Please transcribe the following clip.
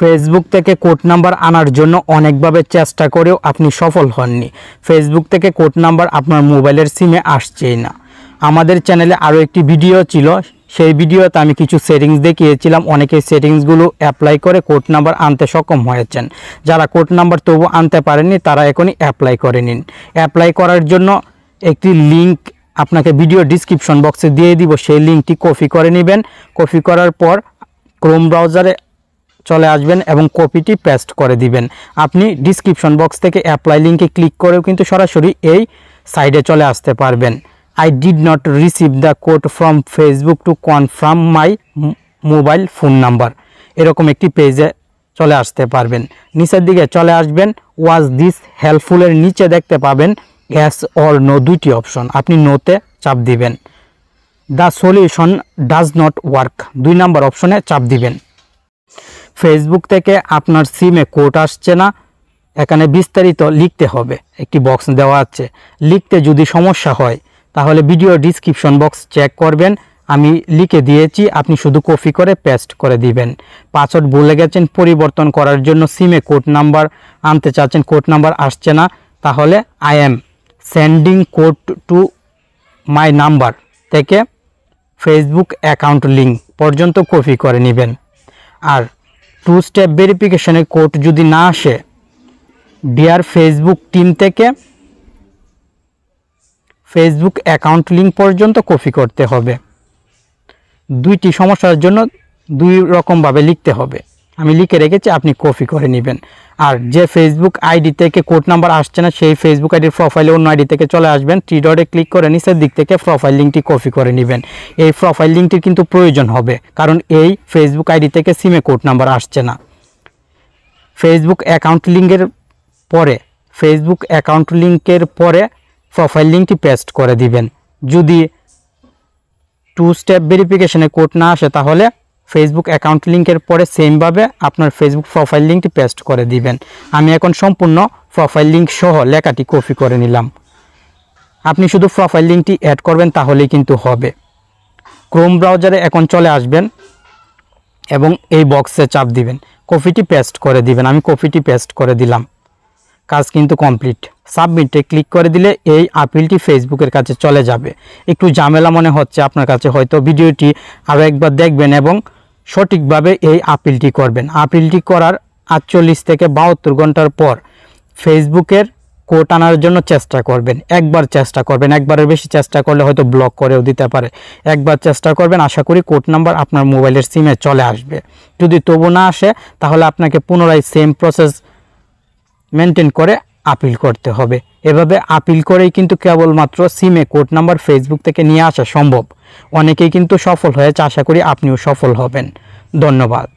Facebook থেকে code number আনার জন্য অনেকভাবে চেষ্টা করেও আপনি সফল হননি। ফেসবুক থেকে কোড নাম্বার আপনার মোবাইলের সিমে আসছেই না। আমাদের চ্যানেলে আরও একটি ভিডিও ছিল, সেই ভিডিওতে আমি কিছু সেটিংস দেখিয়েছিলাম। অনেকে সেটিংসগুলো অ্যাপ্লাই করে কোড নাম্বার আনতে সক্ষম হয়েছেন। যারা কোড নাম্বার তবু আনতে পারেননি তারা এখনই অ্যাপ্লাই করে নিন। অ্যাপ্লাই করার জন্য একটি লিঙ্ক আপনাকে ভিডিও ডিসক্রিপশন বক্সে দিয়ে দিব, সেই লিঙ্কটি কপি করে নেবেন। কপি করার পর ক্রোম ব্রাউজারে চলে আসবেন এবং কপিটি পেস্ট করে দিবেন। আপনি ডিসক্রিপশন বক্স থেকে অ্যাপ্লাই লিঙ্কে ক্লিক করেও কিন্তু সরাসরি এই সাইডে চলে আসতে পারবেন। I did not receive the code from Facebook to confirm my mobile phone number, এরকম একটি পেজে চলে আসতে পারবেন। নিচের দিকে চলে আসবেন, ওয়াজ দিস হেল্পফুলের নিচে দেখতে পাবেন yes or no দুইটি অপশন। আপনি নোতে চাপ দিবেন। The solution does not work 2 নম্বর অপশনে চাপ দিবেন। ফেসবুক থেকে আপনার সিমে কোড আসছে না, এখানে বিস্তারিত লিখতে হবে, একটি বক্স দেওয়া আছে। লিখতে যদি সমস্যা হয় তাহলে ভিডিও ডিসক্রিপশন বক্স চেক করবেন, আমি লিখে দিয়েছি, আপনি শুধু কপি করে পেস্ট করে দিবেন। পাসওয়ার্ড ভুলে গেছেন, পরিবর্তন করার জন্য সিমে কোড নাম্বার আনতে চাচ্ছেন, কোড নাম্বার আসছে না, তাহলে I am sending code to my number থেকে ফেসবুক অ্যাকাউন্ট লিঙ্ক পর্যন্ত কপি করে নেবেন। আর 2 স্টেপ ভেরিফিকেশনের কোড যদি না আসে, ডিয়ার ফেসবুক টিম থেকে ফেসবুক অ্যাকাউন্ট লিঙ্ক পর্যন্ত কপি করতে হবে। দুইটি সমস্যার জন্য 2 রকমভাবে লিখতে হবে, আমি লিখে রেখেছি, আপনি কপি করে নেবেন। আর যে ফেসবুক আইডি থেকে কোড নাম্বার আসছে না, সেই ফেসবুক আইডির প্রোফাইলে অন্য আইডি থেকে চলে আসবেন, 3 ডটে ক্লিক করে নিচের দিক থেকে প্রোফাইল লিঙ্কটি কপি করে নেবেন। এই প্রোফাইল লিঙ্কটির কিন্তু প্রয়োজন হবে, কারণ এই ফেসবুক আইডি থেকে সিমে কোড নাম্বার আসছে না। ফেসবুক অ্যাকাউন্ট লিঙ্কের পরে প্রোফাইল লিঙ্কটি পেস্ট করে দিবেন। যদি 2 স্টেপ ভেরিফিকেশনে কোড না আসে তাহলে ফেসবুক অ্যাকাউন্ট লিঙ্কের পরে সেমভাবে আপনার ফেসবুক প্রোফাইল লিঙ্কটি পেস্ট করে দিবেন। আমি এখন সম্পূর্ণ প্রোফাইল লিঙ্ক সহ লেখাটি কপি করে নিলাম। আপনি শুধু প্রোফাইল লিঙ্কটি অ্যাড করবেন তাহলেই কিন্তু হবে। ক্রোম ব্রাউজারে এখন চলে আসবেন এবং এই বক্সে চাপ দিবেন, কপিটি পেস্ট করে দিবেন। আমি কপিটি পেস্ট করে দিলাম, কাজ কিন্তু কমপ্লিট। সাবমিটে ক্লিক করে দিলে এই আপিলটি ফেসবুকের কাছে চলে যাবে। একটু ঝামেলা মনে হচ্ছে আপনার কাছে, হয়তো ভিডিওটি আরও একবার দেখবেন এবং সঠিকভাবে এই আপিলটি করবেন। আপিলটি করার 48 থেকে 72 ঘন্টার পর ফেসবুকের কোড আনার জন্য চেষ্টা করবেন। একবার চেষ্টা করবেন, একবারের বেশি চেষ্টা করলে হয়তো ব্লক করেও দিতে পারে। একবার চেষ্টা করবেন, আশা করি কোড নাম্বার আপনার মোবাইলের সিমে চলে আসবে। যদি তবু না আসে তাহলে আপনাকে পুনরায় সেম প্রসেস মেনটেন করে আপিল করতে হবে। এভাবে আপিল করেই কিন্তু কেবলমাত্র সিমে কোড নাম্বার ফেসবুক থেকে নিয়ে আসা সম্ভব। অনেকেই কিন্তু সফল হয়েছে, আশা করি আপনিও সফল হবেন। ধন্যবাদ।